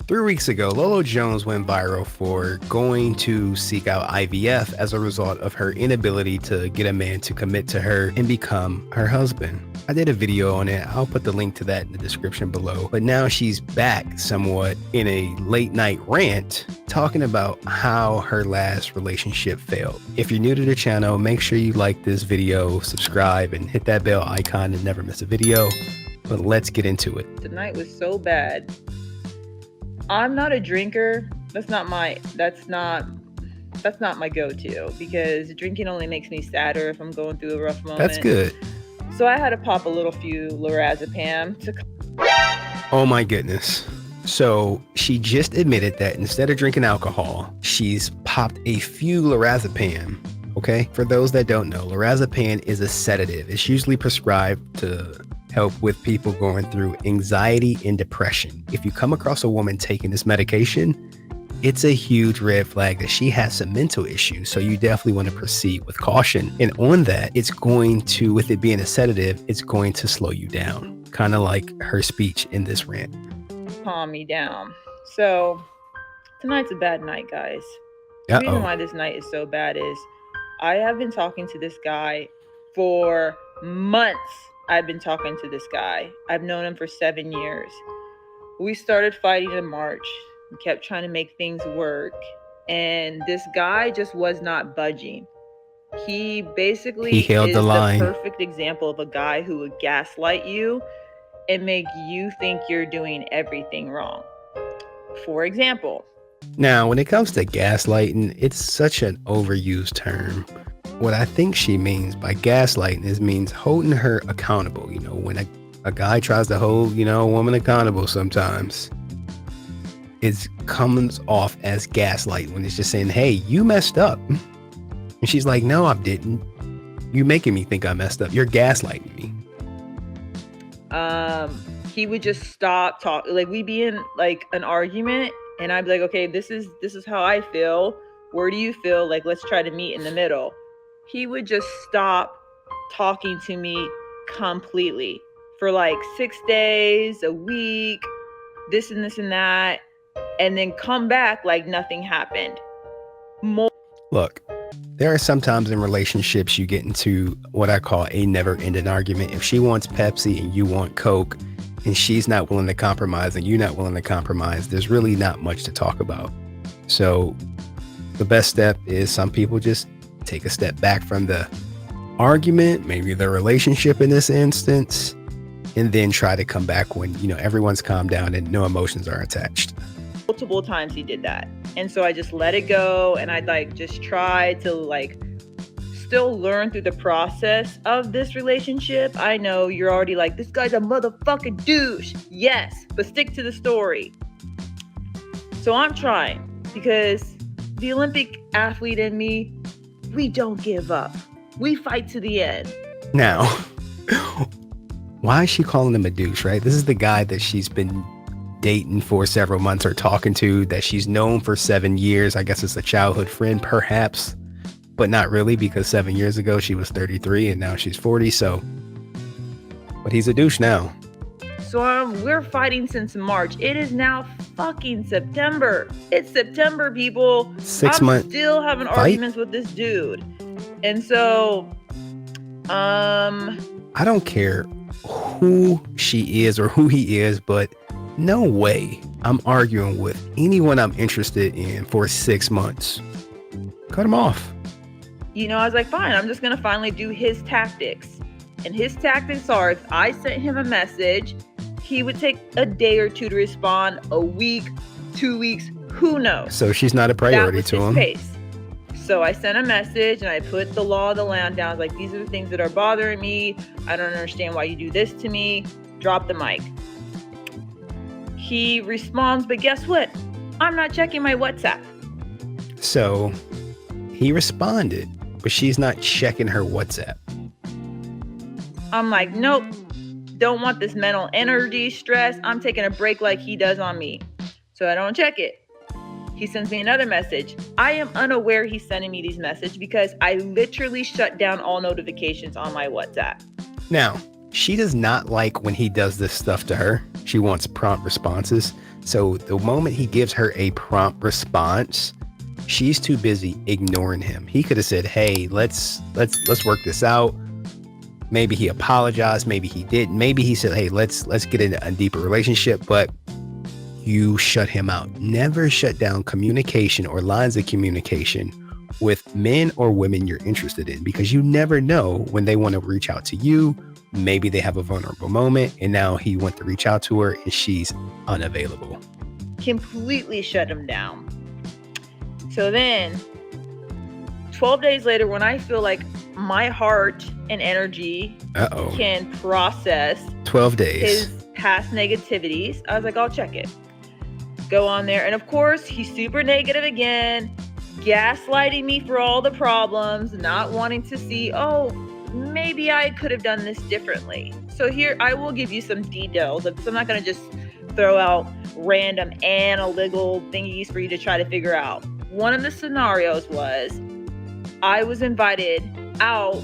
3 weeks ago, Lolo Jones went viral for going to seek out IVF as a result of her inability to get a man to commit to her and become her husband. I did a video on it. I'll put the link to that in the description below. But now she's back somewhat in a late night rant talking about how her last relationship failed. If you're new to the channel, make sure you like this video, subscribe, and hit that bell icon to never miss a video. But let's get into it. Tonight was so bad. I'm not a drinker. That's not my go-to, because drinking only makes me sadder if I'm going through a rough moment. That's good. So I had to pop a little few lorazepam to... Oh my goodness. So she just admitted that instead of drinking alcohol, she's popped a few lorazepam. Okay, for those that don't know, lorazepam is a sedative. It's usually prescribed to help with people going through anxiety and depression. If you come across a woman taking this medication, it's a huge red flag that she has some mental issues. So you definitely want to proceed with caution. And on that, it's going to, with it being a sedative, it's going to slow you down. Kind of like her speech in this rant. Calm me down. So tonight's a bad night, guys. The reason why this night is so bad is I have been talking to this guy for months. I've been talking to this guy. I've known him for 7 years. We started fighting in March. We kept trying to make things work. And this guy just was not budging. He basically held the line. The perfect example of a guy who would gaslight you and make you think you're doing everything wrong. For example. Now, when it comes to gaslighting, it's such an overused term. What I think she means by gaslighting means holding her accountable. You know, when a guy tries to hold, a woman accountable sometimes, it comes off as gaslight when it's just saying, hey, you messed up. And she's like, no, I didn't. You're making me think I messed up. You're gaslighting me. He would just stop talking. Like, we'd be in like an argument and I'd be like, okay, this is how I feel. Where do you feel? Like, let's try to meet in the middle. He would just stop talking to me completely for like 6 days, a week, this and this and that, and then come back like nothing happened. Look, there are some times in relationships you get into what I call a never-ending argument. If she wants Pepsi and you want Coke, and she's not willing to compromise and you're not willing to compromise, there's really not much to talk about. So the best step is some people just take a step back from the argument, maybe the relationship in this instance, and then try to come back when, everyone's calmed down and no emotions are attached. Multiple times he did that. And so I just let it go. And I'd just try to still learn through the process of this relationship. I know you're already like, this guy's a motherfucking douche. Yes, but stick to the story. So I'm trying, because the Olympic athlete in me, we don't give up. We fight to the end. Now, why is she calling him a douche, right? This is the guy that she's been dating for several months or talking to, that she's known for 7 years. I guess it's a childhood friend, perhaps, but not really, because 7 years ago she was 33 and now she's 40. So, but he's a douche now. So we're fighting since March. It is now fucking September. It's September, people. 6 months. I'm still having arguments with this dude. And so, I don't care who she is or who he is, but no way I'm arguing with anyone I'm interested in for 6 months. Cut him off. I was like, fine, I'm just going to finally do his tactics. And his tactics are, if I sent him a message, he would take a day or two to respond, a week, 2 weeks, who knows? So she's not a priority to him. Pace. So I sent a message and I put the law of the land down. I was like, these are the things that are bothering me. I don't understand why you do this to me. Drop the mic. He responds, but guess what? I'm not checking my WhatsApp. So he responded, but she's not checking her WhatsApp. I'm like, nope. Don't want this mental energy, stress. I'm taking a break like he does on me. So I don't check it. He sends me another message. I am unaware he's sending me these messages because I literally shut down all notifications on my WhatsApp. Now, she does not like when he does this stuff to her. She wants prompt responses. So the moment he gives her a prompt response, she's too busy ignoring him. He could have said, hey, let's work this out. Maybe he apologized. Maybe he didn't. Maybe he said, hey, let's get in a deeper relationship. But you shut him out. Never shut down communication or lines of communication with men or women you're interested in, because you never know when they want to reach out to you. Maybe they have a vulnerable moment and now he wants to reach out to her and she's unavailable. Completely shut him down. So then 12 days later, when I feel like my heart and energy can process 12 days his past negativities, I was like, I'll check it. Go on there. And of course, he's super negative again, gaslighting me for all the problems, not wanting to see, maybe I could have done this differently. So here, I will give you some details. So I'm not going to just throw out random analytical thingies for you to try to figure out. One of the scenarios was I was invited out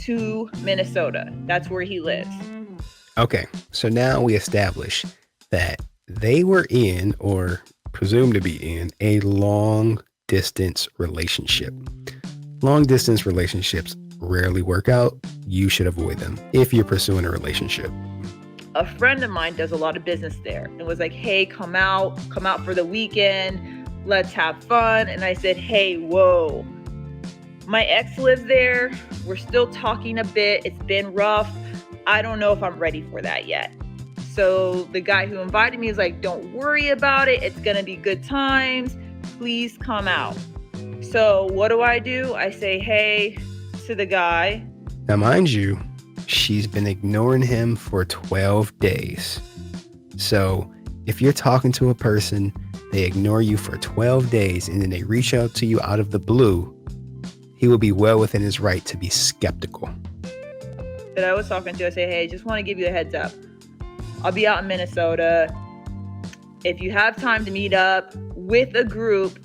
to Minnesota. That's where he lives. Okay, so now we establish that they were in, or presumed to be in, a long distance relationship. Long distance relationships rarely work out. You should avoid them if you're pursuing a relationship. A friend of mine does a lot of business there and was like, hey, come out for the weekend. Let's have fun. And I said, hey, whoa. My ex lives there. We're still talking a bit. It's been rough. I don't know if I'm ready for that yet. So the guy who invited me is like, don't worry about it. It's going to be good times. Please come out. So what do? I say, hey, to the guy. Now, mind you, she's been ignoring him for 12 days. So if you're talking to a person, they ignore you for 12 days, and then they reach out to you out of the blue, he will be well within his right to be skeptical. That I was talking to, I say, hey, just want to give you a heads up. I'll be out in Minnesota. If you have time to meet up with a group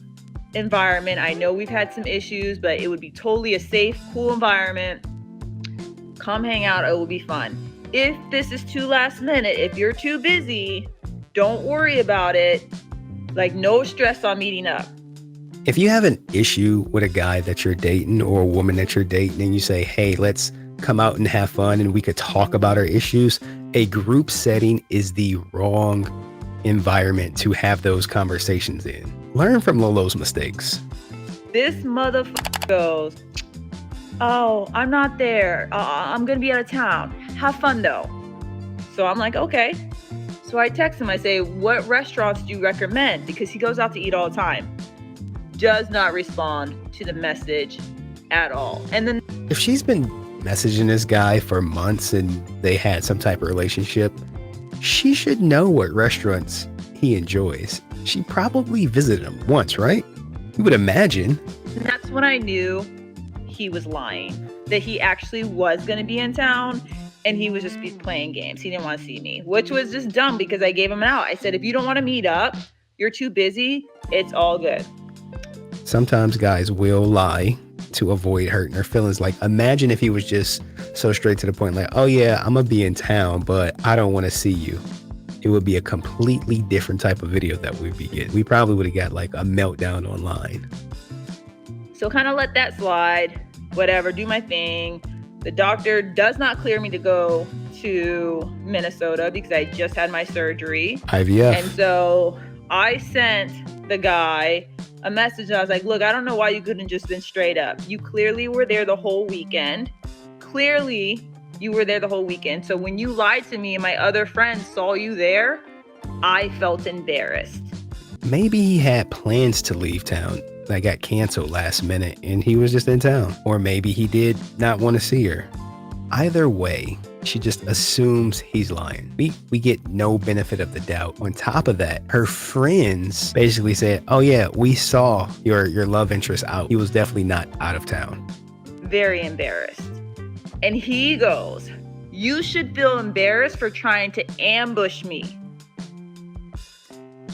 environment, I know we've had some issues, but it would be totally a safe, cool environment. Come hang out. It will be fun. If this is too last minute, if you're too busy, don't worry about it. Like, no stress on meeting up. If you have an issue with a guy that you're dating or a woman that you're dating and you say, hey, let's come out and have fun and we could talk about our issues, a group setting is the wrong environment to have those conversations in. Learn from Lolo's mistakes. This motherfucker goes, oh, I'm not there. I'm going to be out of town. Have fun though. So I'm like, okay. So I text him. I say, what restaurants do you recommend? Because he goes out to eat all the time. Does not respond to the message at all. And then if she's been messaging this guy for months and they had some type of relationship, she should know what restaurants he enjoys. She probably visited him once, right? You would imagine. And that's when I knew he was lying, that he actually was going to be in town and he was just playing games. He didn't want to see me, which was just dumb because I gave him an out. I said, if you don't want to meet up, you're too busy, it's all good. Sometimes guys will lie to avoid hurting her feelings. Like, imagine if he was just so straight to the point, like, oh yeah, I'm gonna be in town, but I don't want to see you. It would be a completely different type of video that we'd be getting. We probably would have got like a meltdown online. So kind of let that slide, whatever, do my thing. The doctor does not clear me to go to Minnesota because I just had my surgery. IVF. And so I sent the guy a message and I was like, look, I don't know why you couldn't just been straight up. You clearly were there the whole weekend. So when you lied to me and my other friends saw you there, I felt embarrassed. Maybe he had plans to leave town that got canceled last minute and he was just in town. Or maybe he did not want to see her. Either way, she just assumes he's lying. We get no benefit of the doubt. On top of that, her friends basically said, oh yeah, we saw your love interest out. He was definitely not out of town. Very embarrassed. And he goes, you should feel embarrassed for trying to ambush me.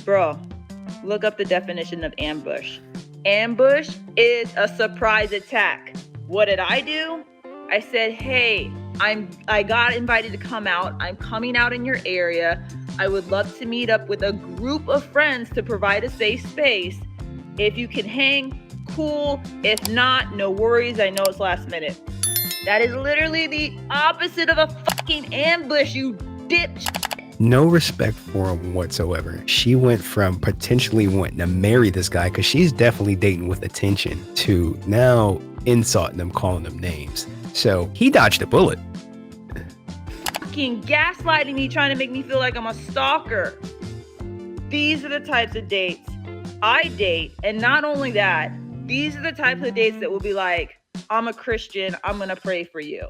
Bro, look up the definition of ambush. Ambush is a surprise attack. What did I do? I said, hey, I got invited to come out. I'm coming out in your area. I would love to meet up with a group of friends to provide a safe space. If you can hang, cool. If not, no worries. I know it's last minute. That is literally the opposite of a fucking ambush, you dipshit. No respect for him whatsoever. She went from potentially wanting to marry this guy, because she's definitely dating with attention, to now insulting them, calling them names. So he dodged a bullet. Fucking gaslighting me, trying to make me feel like I'm a stalker. These are the types of dates I date. And not only that, these are the types of dates that will be like, I'm a Christian, I'm going to pray for you.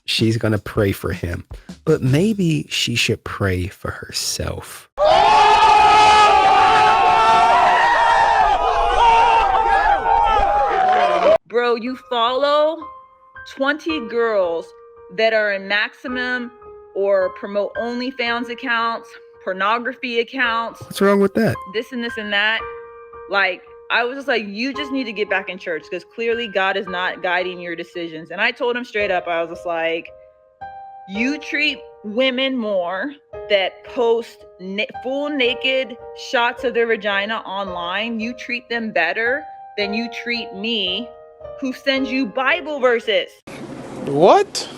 She's going to pray for him. But maybe she should pray for herself. Bro, you follow 20 girls that are in Maximum or promote OnlyFans accounts, pornography accounts. What's wrong with that? This and this and that. Like, I was just like, you just need to get back in church, because clearly God is not guiding your decisions. And I told him straight up, I was just like, you treat women more that post full naked shots of their vagina online, you treat them better than you treat me, who sends you Bible verses. What?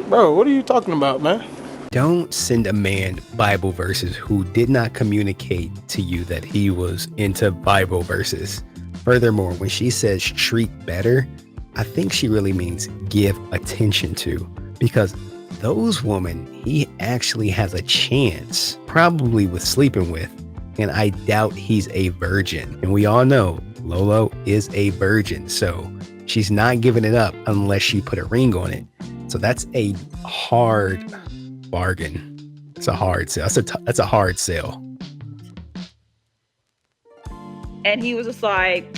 Bro, what are you talking about, man? Don't send a man Bible verses who did not communicate to you that he was into Bible verses. Furthermore, when she says treat better, I think she really means give attention to, because those women he actually has a chance, probably with sleeping with, and I doubt he's a virgin. And we all know Lolo is a virgin, so she's not giving it up unless she put a ring on it. So that's a hard bargain. It's a hard sale. That's a hard sale. And he was just like,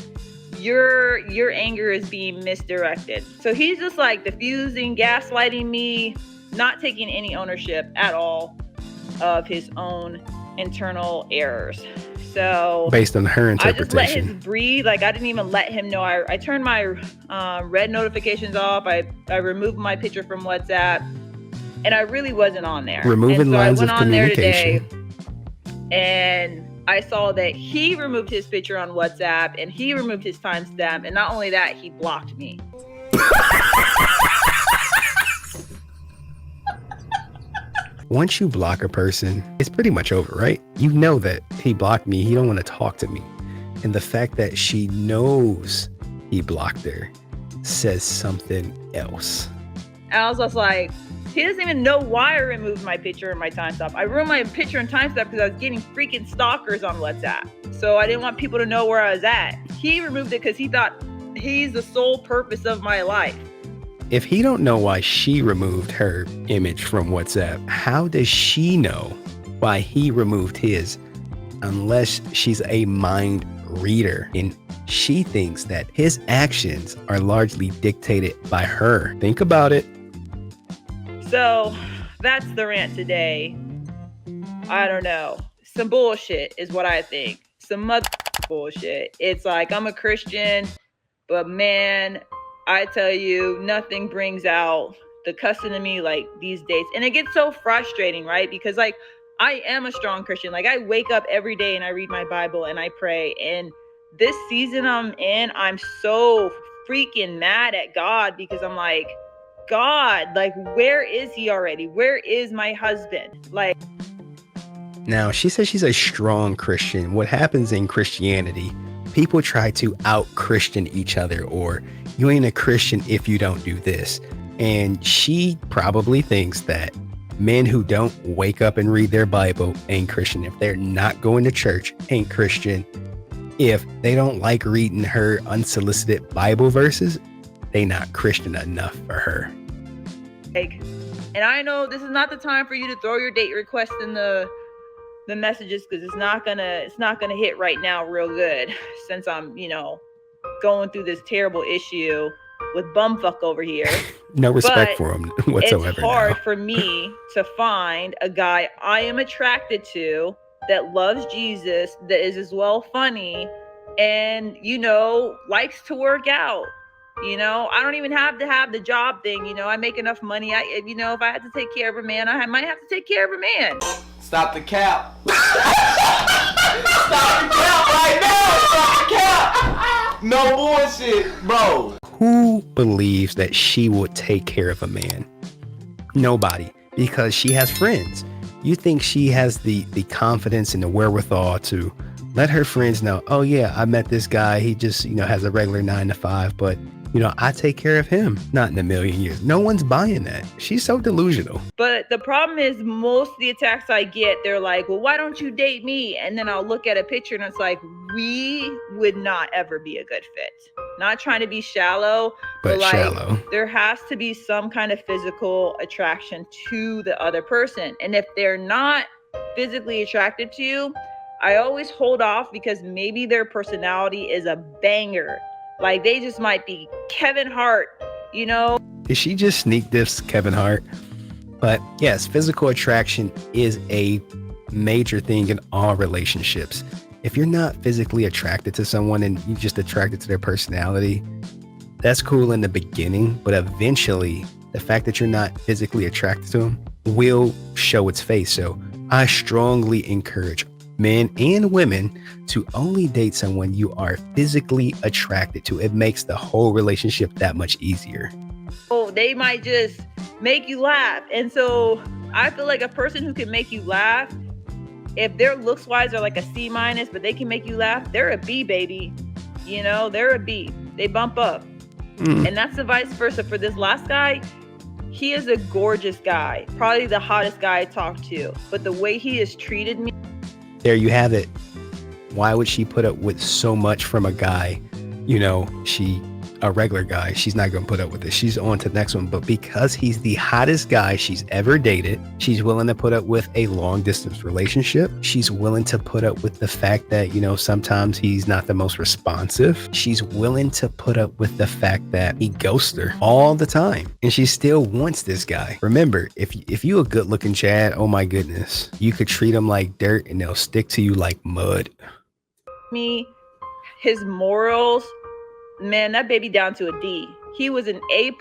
your anger is being misdirected. So he's just like diffusing, gaslighting me, not taking any ownership at all of his own internal errors. So based on her interpretation, I just let him breathe. Like, I didn't even let him know. I turned my red notifications off. I removed my picture from WhatsApp, and I really wasn't on there. Removing lines of communication. I went on there today, and I saw that he removed his picture on WhatsApp, and he removed his timestamp, and not only that, he blocked me. Once you block a person, it's pretty much over, right? You know that he blocked me. He don't want to talk to me. And the fact that she knows he blocked her says something else. And I was just like, he doesn't even know why I removed my picture and my timestamp. I removed my picture and timestamp because I was getting freaking stalkers on WhatsApp. So I didn't want people to know where I was at. He removed it because he thought he's the sole purpose of my life. If he don't know why she removed her image from WhatsApp, how does she know why he removed his? Unless she's a mind reader and she thinks that his actions are largely dictated by her. Think about it. So that's the rant today. I don't know. Some bullshit is what I think. Some mother bullshit. It's like, I'm a Christian, but man, I tell you, nothing brings out the cussing in me like these days. And it gets so frustrating, right? Because like, I am a strong Christian. Like, I wake up every day and I read my Bible and I pray. And this season I'm in, I'm so freaking mad at God, because I'm like, God, like, where is he already? Where is my husband? Like, now she says she's a strong Christian. What happens in Christianity, people try to out-Christian each other, or you ain't a Christian if you don't do this. And she probably thinks that men who don't wake up and read their Bible ain't Christian. If they're not going to church, ain't Christian. If they don't like reading her unsolicited Bible verses, they not Christian enough for her. Like, and I know this is not the time for you to throw your date request in the messages, because it's not gonna hit right now real good, since I'm, going through this terrible issue with bumfuck over here. No respect for him whatsoever. It's hard for me to find a guy I am attracted to that loves Jesus, that is as well funny, and likes to work out. I don't even have to have the job thing. I make enough money. If I had to take care of a man, I might have to take care of a man. Stop the cap. Stop the cap right now. Stop the cap. No bullshit, bro. Who believes that she would take care of a man? Nobody, because she has friends. You think she has the confidence and the wherewithal to let her friends know, oh yeah, I met this guy. He just, has a regular 9 to 5, but I take care of him. Not in a million years. No one's buying that. She's so delusional. But the problem is most of the attacks I get, they're like, well, why don't you date me? And then I'll look at a picture and it's like, we would not ever be a good fit. Not trying to be shallow, but like, shallow. There has to be some kind of physical attraction to the other person. And if they're not physically attracted to you, I always hold off because maybe their personality is a banger. Like they just might be Kevin Hart, Did she just sneak this Kevin Hart? But yes, physical attraction is a major thing in all relationships. If you're not physically attracted to someone and you're just attracted to their personality, that's cool in the beginning, but eventually the fact that you're not physically attracted to them will show its face. So I strongly encourage men and women to only date someone you are physically attracted to. It makes the whole relationship that much easier. Oh, they might just make you laugh. And so I feel like a person who can make you laugh, if their looks wise are like a C-, but they can make you laugh, they're a B, baby. They're a B. They bump up. And that's the vice versa for this last guy. He is a gorgeous guy, probably the hottest guy I talked to. But the way he has treated me. There you have it. Why would she put up with so much from a guy? A regular guy, she's not going to put up with it. She's on to the next one. But because he's the hottest guy she's ever dated, she's willing to put up with a long distance relationship. She's willing to put up with the fact that, sometimes he's not the most responsive. She's willing to put up with the fact that he ghosts her all the time. And she still wants this guy. Remember, if you a good looking Chad, oh my goodness, you could treat him like dirt and they'll stick to you like mud. His morals, man, that baby down to a D. He was an A++,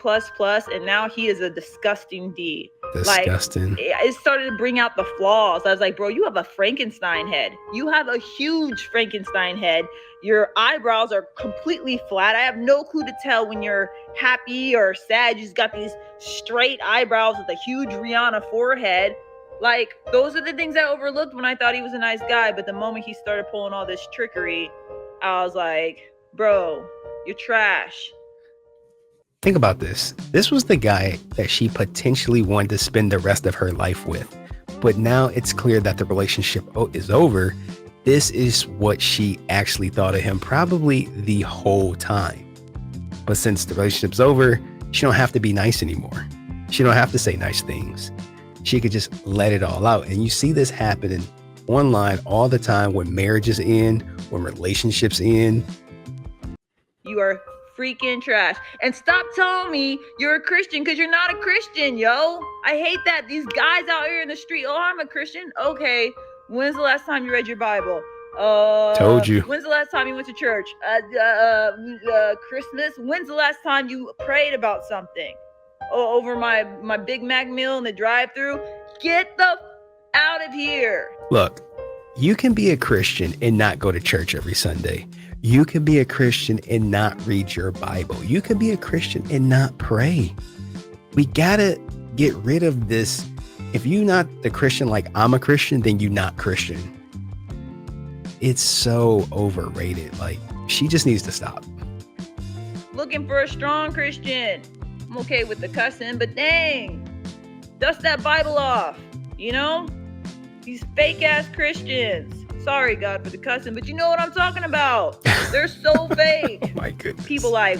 and now he is a disgusting D. Disgusting. Like, it started to bring out the flaws. I was like, bro, you have a Frankenstein head. You have a huge Frankenstein head. Your eyebrows are completely flat. I have no clue to tell when you're happy or sad. You just got these straight eyebrows with a huge Rihanna forehead. Like, those are the things I overlooked when I thought he was a nice guy. But the moment he started pulling all this trickery, I was like, bro, you're trash. Think about this. This was the guy that she potentially wanted to spend the rest of her life with. But now it's clear that the relationship is over. This is what she actually thought of him probably the whole time. But since the relationship's over, she don't have to be nice anymore. She don't have to say nice things. She could just let it all out. And you see this happening online all the time when marriages end, when relationships end. You are freaking trash. And stop telling me you're a Christian, because you're not a Christian, yo. I hate that. These guys out here in the street, oh, I'm a Christian. Okay, when's the last time you read your Bible? Told you. When's the last time you went to church? Christmas. When's the last time you prayed about something? Over my Big Mac meal in the drive-thru? Get the out of here. Look, you can be a Christian and not go to church every Sunday. You can be a Christian and not read your Bible. You can be a Christian and not pray. We gotta get rid of this. If you're not the Christian like I'm a Christian, then you're not Christian. It's so overrated. Like, she just needs to stop. Looking for a strong Christian. I'm okay with the cussing, but dang, dust that Bible off, These fake ass Christians. Sorry, God, for the cussing, but you know what I'm talking about. They're so fake. Oh my goodness. People like,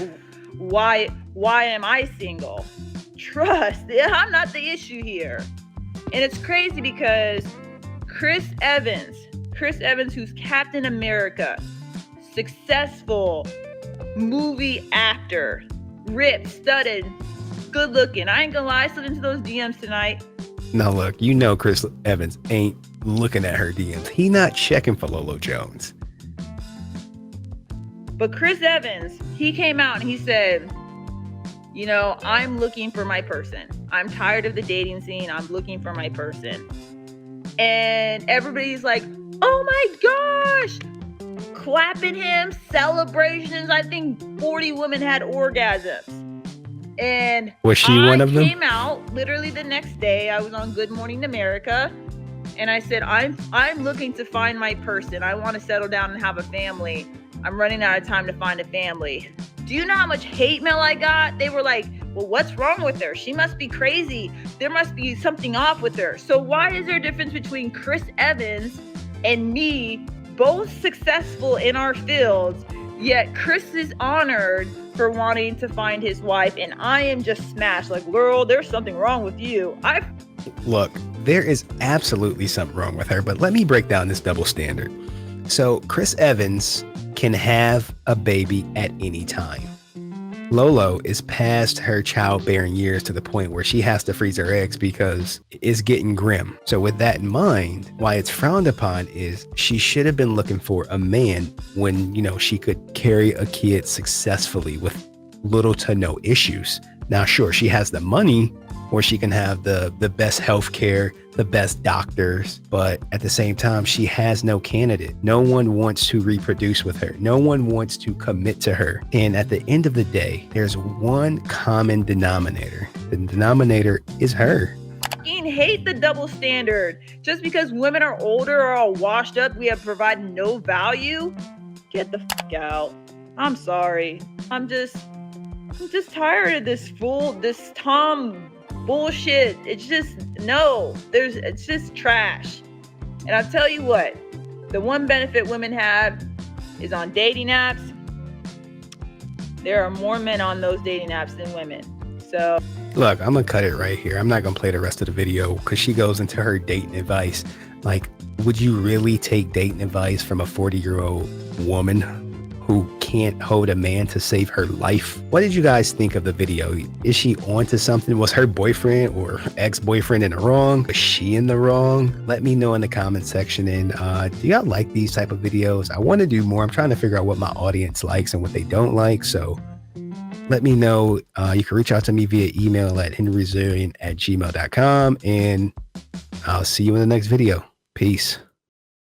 why am I single? Trust, I'm not the issue here. And it's crazy because Chris Evans, who's Captain America, successful movie actor, ripped, studded, good looking. I ain't gonna lie, I slid into those DMs tonight. Now look, Chris Evans ain't looking at her DMs. He not checking for Lolo Jones. But Chris Evans, he came out and he said, You know, I'm looking for my person. I'm tired of the dating scene. I'm looking for my person. And everybody's like, oh my gosh, clapping him, celebrations. I think 40 women had orgasms. And was she one of them? I came out literally the next day. I was on Good Morning America. And I said, I'm looking to find my person. I want to settle down and have a family. I'm running out of time to find a family. Do you know how much hate mail I got? They were like, well, what's wrong with her? She must be crazy. There must be something off with her. So why is there a difference between Chris Evans and me, both successful in our fields, yet Chris is honored for wanting to find his wife, and I am just smashed. Like, girl, there's something wrong with you. Look, there is absolutely something wrong with her, but let me break down this double standard. So Chris Evans can have a baby at any time. Lolo is past her childbearing years to the point where she has to freeze her eggs because it's getting grim. So with that in mind, why it's frowned upon is she should have been looking for a man when, you know, she could carry a kid successfully with little to no issues. Now, sure, she has the money where she can have the best healthcare, the best doctors, but at the same time, she has no candidate. No one wants to reproduce with her. No one wants to commit to her. And at the end of the day, there's one common denominator. The denominator is her. I hate the double standard. Just because women are older or all washed up, we have provided no value. Get the fuck out. I'm sorry. I'm just tired of this Tom bullshit. It's just, no, it's just trash. And I'll tell you what, the one benefit women have is on dating apps. There are more men on those dating apps than women. So look, I'm gonna cut it right here. I'm not gonna play the rest of the video because she goes into her dating advice. Like, would you really take dating advice from a 40-year-old woman who can't hold a man to save her life? What did you guys think of the video? Is she onto something? Was her boyfriend or ex-boyfriend in the wrong? Was she in the wrong? Let me know in the comment section. And do y'all like these type of videos? I want to do more. I'm trying to figure out what my audience likes and what they don't like. So let me know. You can reach out to me via email at HenryResilient@gmail.com. And I'll see you in the next video. Peace.